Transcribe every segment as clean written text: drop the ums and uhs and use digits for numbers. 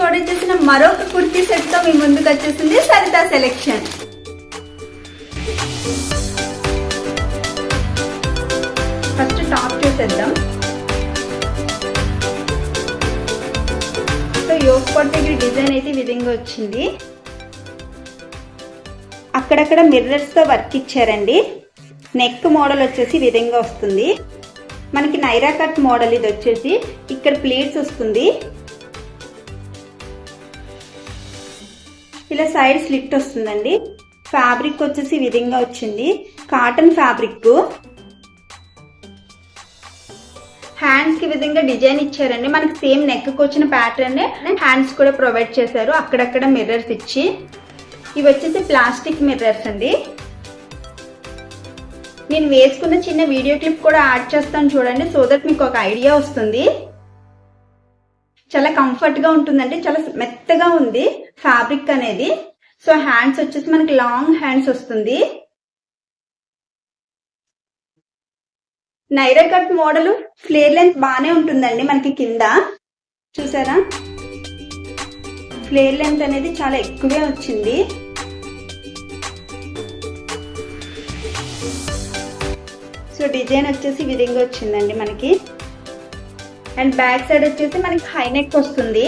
Order చేసిన మరొక kurti set తో మీ ముందుకు వచ్చేసింది సరిత సెలెక్షన్. ఫస్ట్ టాప్ చూసేద్దాం. సో యోక్ పార్ట్ దగ్గర డిజైన్ అయితే ఈ విధంగా వచ్చింది. అక్కడక్కడ మిర్రర్స్ తో వర్క్ ఇచ్చారండి. నెక్ మోడల్ వచ్చేసి ఈ విధంగా వస్తుంది. మనకి నైరా కట్ మోడల్ ఇది వచ్చేసి ఇక్కడ ప్లీట్స్ వస్తుంది. ఇలా సైడ్ స్లిట్ వస్తుందండి. ఫ్యాబ్రిక్ వచ్చేసి ఈ విధంగా వచ్చింది. Cotton fabric. హ్యాండ్స్ కి విధంగా డిజైన్ ఇచ్చారండి. మనకి సేమ్ నెక్ కి వచ్చిన ప్యాటర్న్ హ్యాండ్స్ కూడా ప్రొవైడ్ చేశారు. అక్కడక్కడ మిర్రర్స్ ఇచ్చి. ఇవి వచ్చేసి ప్లాస్టిక్ మిర్రర్స్ అండి. నేను వేసుకున్న చిన్న వీడియో క్లిప్ కూడా యాడ్ చేస్తాను చూడండి, సో దట్ మీకు ఒక ఐడియా వస్తుంది. చాలా కంఫర్ట్ గా ఉంటుందండి. చాలా మెత్తగా ఉంది ఫ్యాబ్రిక్ అనేది. సో హ్యాండ్స్ వచ్చేసి మనకి లాంగ్ హ్యాండ్స్ వస్తుంది. Naira cut model flare length బాగానే ఉంటుందండి. మనకి కింద చూసారా, ఫ్లేర్ లెంత్ అనేది చాలా ఎక్కువే వచ్చింది. సో డిజైన్ వచ్చేసి ఈ విధంగా వచ్చిందండి మనకి. అండ్ బ్యాక్ సైడ్ వచ్చేసి మనకి హై నెక్ వస్తుంది.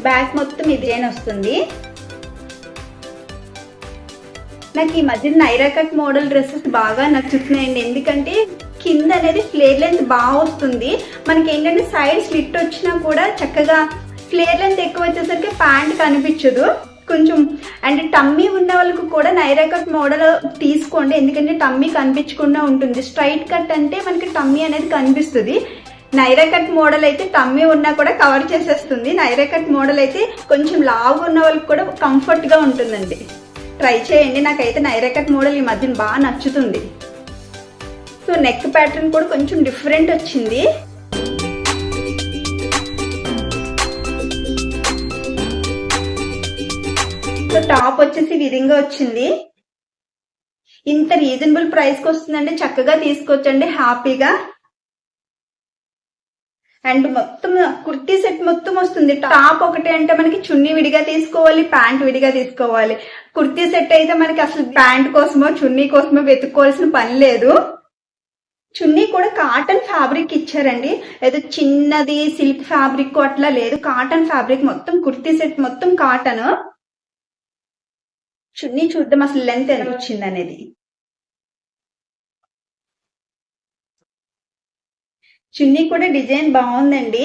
బ్యాక్ మొత్తం ఈ డిజైన్ వస్తుంది. నాకు ఈ మధ్య నైరా కట్ మోడల్ డ్రెస్సెస్ బాగా నచ్చుతున్నాయండి. ఎందుకంటే కింద అనేది ఫ్లేర్ లెంత్ బాగా వస్తుంది. మనకి ఏంటంటే సైడ్ స్లిట్ వచ్చినా కూడా చక్కగా ఫ్లేర్ లెంత్ ఎక్కువ వచ్చేసరికి ప్యాంట్ కనిపించదు కొంచెం. అండ్ టమ్మీ ఉన్న వాళ్ళకు కూడా నైరా కట్ మోడల్ తీసుకోండి, ఎందుకంటే టమ్మీ కనిపించకుండా ఉంటుంది. స్ట్రైట్ కట్ అంటే మనకి టమ్మీ అనేది కనిపిస్తుంది. నైరా కట్ మోడల్ అయితే టమ్మీ ఉన్నా కూడా కవర్ చేసేస్తుంది. నైరా కట్ మోడల్ అయితే కొంచెం లావు ఉన్న వాళ్ళకి కూడా కంఫర్ట్ గా ఉంటుందండి. ట్రై చేయండి. నాకైతే నైరా కట్ మోడల్ ఈ మధ్యన బాగా నచ్చుతుంది. సో నెక్ ప్యాటర్న్ కూడా కొంచెం డిఫరెంట్ వచ్చింది. సో టాప్ వచ్చేసి ఈ విధంగా వచ్చింది. ఇంత రీజనబుల్ ప్రైస్ కి వస్తుందండి. చక్కగా తీసుకోవచ్చండి హ్యాపీగా. అండ్ మొత్తం కుర్తీ సెట్ మొత్తం వస్తుంది. టాప్ ఒకటి అంటే మనకి చున్నీ విడిగా తీసుకోవాలి, ప్యాంట్ విడిగా తీసుకోవాలి. కుర్తీ సెట్ అయితే మనకి అసలు ప్యాంట్ కోసమో చున్నీ కోసమో వెతుక్కోవాల్సిన పని లేదు. చున్నీ కూడా కాటన్ ఫ్యాబ్రిక్ ఇచ్చారండి. ఏదో చిన్నది సిల్క్ ఫ్యాబ్రిక్ అట్లా లేదు, కాటన్ ఫ్యాబ్రిక్ మొత్తం. కుర్తీ సెట్ మొత్తం కాటన్. చున్నీ చూద్దాం అసలు లెంత్ ఎంత వచ్చింది అనేది. చున్నీ కూడా డిజైన్ బాగుందండి.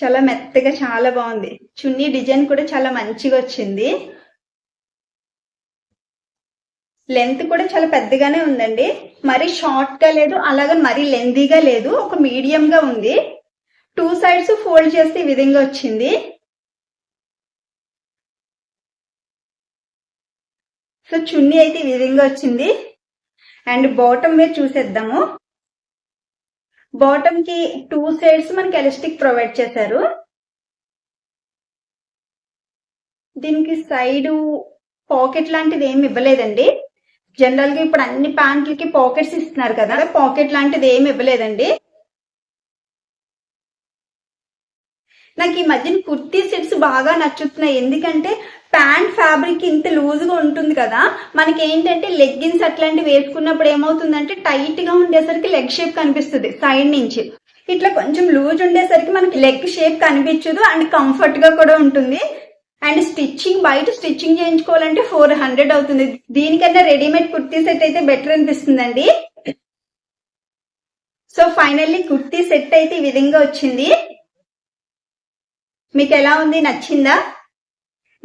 చాలా మెత్తగా చాలా బాగుంది. చున్నీ డిజైన్ కూడా చాలా మంచిగా వచ్చింది. లెంత్ కూడా చాలా పెద్దగానే ఉందండి. మరీ షార్ట్ గా లేదు, అలాగే మరీ లెందీగా లేదు, ఒక మీడియం గా ఉంది. 2 సైడ్స్ ఫోల్డ్ చేస్తే ఈ విధంగా వచ్చింది. సో చున్నీ అయితే ఈ విధంగా వచ్చింది. అండ్ బాటమ్ మీద చూసేద్దాము. బాటమ్ కి 2 సైడ్స్ మనకి ఎలాస్టిక్ ప్రొవైడ్ చేశారు. దీనికి సైడ్ పాకెట్ లాంటిది ఏమి ఇవ్వలేదండి. జనరల్ గా ఇప్పుడు అన్ని ప్యాంట్లకి పాకెట్స్ ఇస్తున్నారు కదా, పాకెట్ లాంటిది ఏమి ఇవ్వలేదండి. నాకు ఈ మధ్యన కుర్తీ సెట్స్ బాగా నచ్చుతున్నాయి. ఎందుకంటే ప్యాంట్ ఫ్యాబ్రిక్ ఇంత లూజ్ గా ఉంటుంది కదా, మనకి ఏంటంటే లెగ్గిన్స్ అట్లాంటివి వేసుకున్నప్పుడు ఏమవుతుందంటే టైట్ గా ఉండేసరికి లెగ్ షేప్ కనిపిస్తుంది సైడ్ నుంచి. ఇట్లా కొంచెం లూజ్ ఉండేసరికి మనకి లెగ్ షేప్ కనిపించదు అండ్ కంఫర్ట్ గా కూడా ఉంటుంది. అండ్ స్టిచ్చింగ్ బయట స్టిచ్చింగ్ చేయించుకోవాలంటే 400 అవుతుంది. దీనికన్నా రెడీమేడ్ కుర్తీ సెట్ అయితే బెటర్ అనిపిస్తుందండి. సో ఫైనల్లీ కుర్తీ సెట్ అయితే ఈ విధంగా వచ్చింది. మీకు ఎలా ఉంది? నచ్చిందా?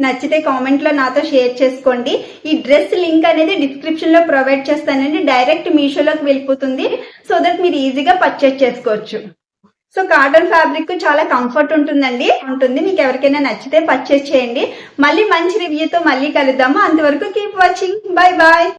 నచ్చితే కామెంట్ లో నాతో షేర్ చేసుకోండి. ఈ డ్రెస్ లింక్ అనేది డిస్క్రిప్షన్ లో ప్రొవైడ్ చేస్తానండి. డైరెక్ట్ మీషోలోకి వెళ్ళిపోతుంది, సో దట్ మీరు ఈజీగా పర్చేస్ చేసుకోవచ్చు. సో కాటన్ ఫ్యాబ్రిక్ చాలా కంఫర్ట్ ఉంటుందండి. మీకు ఎవరికైనా నచ్చితే పర్చేస్ చేయండి. మళ్ళీ మంచి రివ్యూతో మళ్ళీ కలుద్దాము. అంతవరకు కీప్ వాచింగ్. Bye bye.